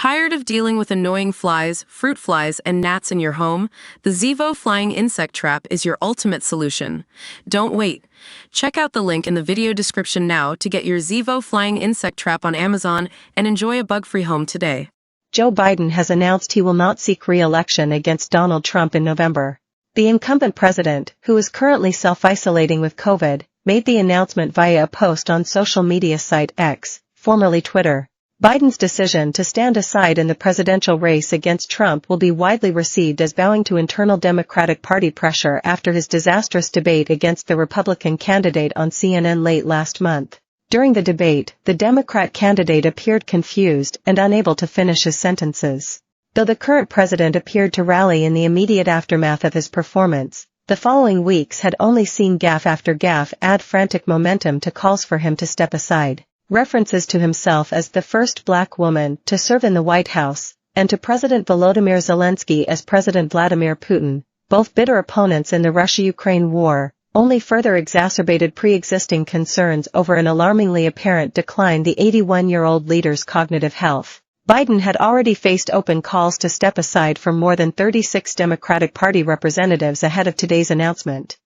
Tired of dealing with annoying flies, fruit flies, and gnats in your home? The Zevo Flying Insect Trap is your ultimate solution. Don't wait. Check out the link in the video description now to get your Zevo Flying Insect Trap on Amazon and enjoy a bug-free home today. Joe Biden has announced he will not seek re-election against Donald Trump in November. The incumbent president, who is currently self-isolating with COVID, made the announcement via a post on social media site X, formerly Twitter. Biden's decision to stand aside in the presidential race against Trump will be widely received as bowing to internal Democratic Party pressure after his disastrous debate against the Republican candidate on CNN late last month. During the debate, the Democrat candidate appeared confused and unable to finish his sentences. Though the current president appeared to rally in the immediate aftermath of his performance, the following weeks had only seen gaffe after gaffe add frantic momentum to calls for him to step aside. References to himself as the first black woman to serve in the White House, and to President Volodymyr Zelensky as President Vladimir Putin, both bitter opponents in the Russia-Ukraine war, only further exacerbated pre-existing concerns over an alarmingly apparent decline in the 81-year-old leader's cognitive health. Biden had already faced open calls to step aside from more than 36 Democratic Party representatives ahead of today's announcement.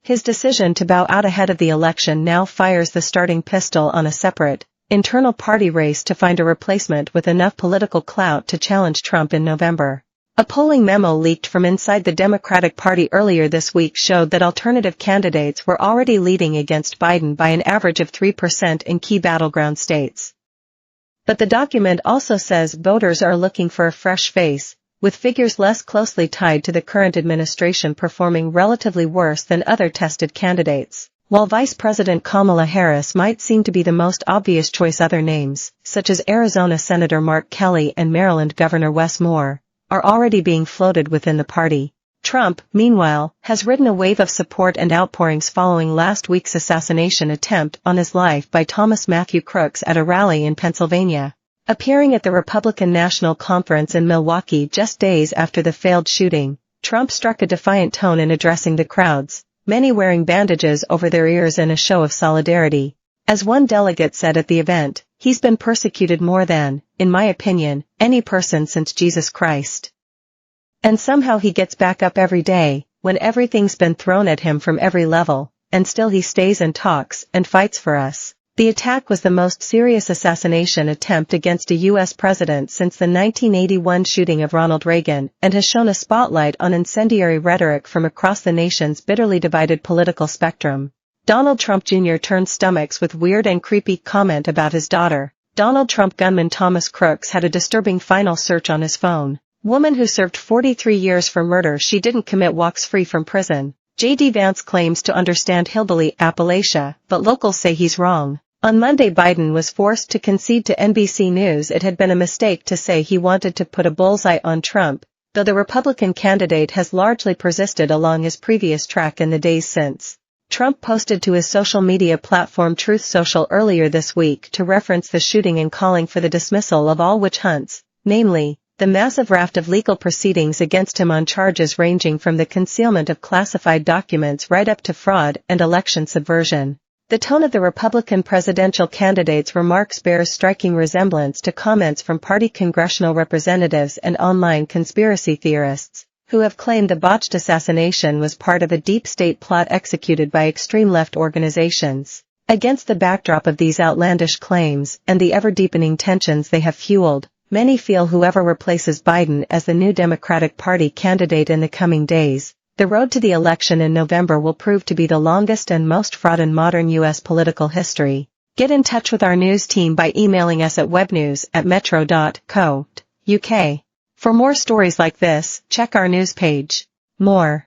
His decision to bow out ahead of the election now fires the starting pistol on a separate, internal party race to find a replacement with enough political clout to challenge Trump in November. A polling memo leaked from inside the Democratic Party earlier this week showed that alternative candidates were already leading against Biden by an average of 3% in key battleground states. But the document also says voters are looking for a fresh face, with figures less closely tied to the current administration performing relatively worse than other tested candidates. While Vice President Kamala Harris might seem to be the most obvious choice, other names, such as Arizona Senator Mark Kelly and Maryland Governor Wes Moore, are already being floated within the party. Trump, meanwhile, has ridden a wave of support and outpourings following last week's assassination attempt on his life by Thomas Matthew Crooks at a rally in Pennsylvania. Appearing at the Republican National Conference in Milwaukee just days after the failed shooting, Trump struck a defiant tone in addressing the crowds, many wearing bandages over their ears in a show of solidarity. As one delegate said at the event, "He's been persecuted more than, in my opinion, any person since Jesus Christ. And somehow he gets back up every day, when everything's been thrown at him from every level, and still he stays and talks and fights for us." The attack was the most serious assassination attempt against a U.S. president since the 1981 shooting of Ronald Reagan and has shone a spotlight on incendiary rhetoric from across the nation's bitterly divided political spectrum. Donald Trump Jr. turned stomachs with weird and creepy comment about his daughter. Donald Trump gunman Thomas Crooks had a disturbing final search on his phone. Woman who served 43 years for murder she didn't commit walks free from prison. J.D. Vance claims to understand hillbilly Appalachia, but locals say he's wrong. On Monday, Biden was forced to concede to NBC News it had been a mistake to say he wanted to put a bullseye on Trump, though the Republican candidate has largely persisted along his previous track in the days since. Trump posted to his social media platform Truth Social earlier this week to reference the shooting and calling for the dismissal of all witch hunts, namely, the massive raft of legal proceedings against him on charges ranging from the concealment of classified documents right up to fraud and election subversion. The tone of the Republican presidential candidate's remarks bears striking resemblance to comments from party congressional representatives and online conspiracy theorists, who have claimed the botched assassination was part of a deep state plot executed by extreme left organizations. Against the backdrop of these outlandish claims and the ever-deepening tensions they have fueled, many feel whoever replaces Biden as the new Democratic Party candidate in the coming days, the road to the election in November will prove to be the longest and most fraught in modern U.S. political history. Get in touch with our news team by emailing us at webnews@metro.co.uk. For more stories like this, check our news page. More.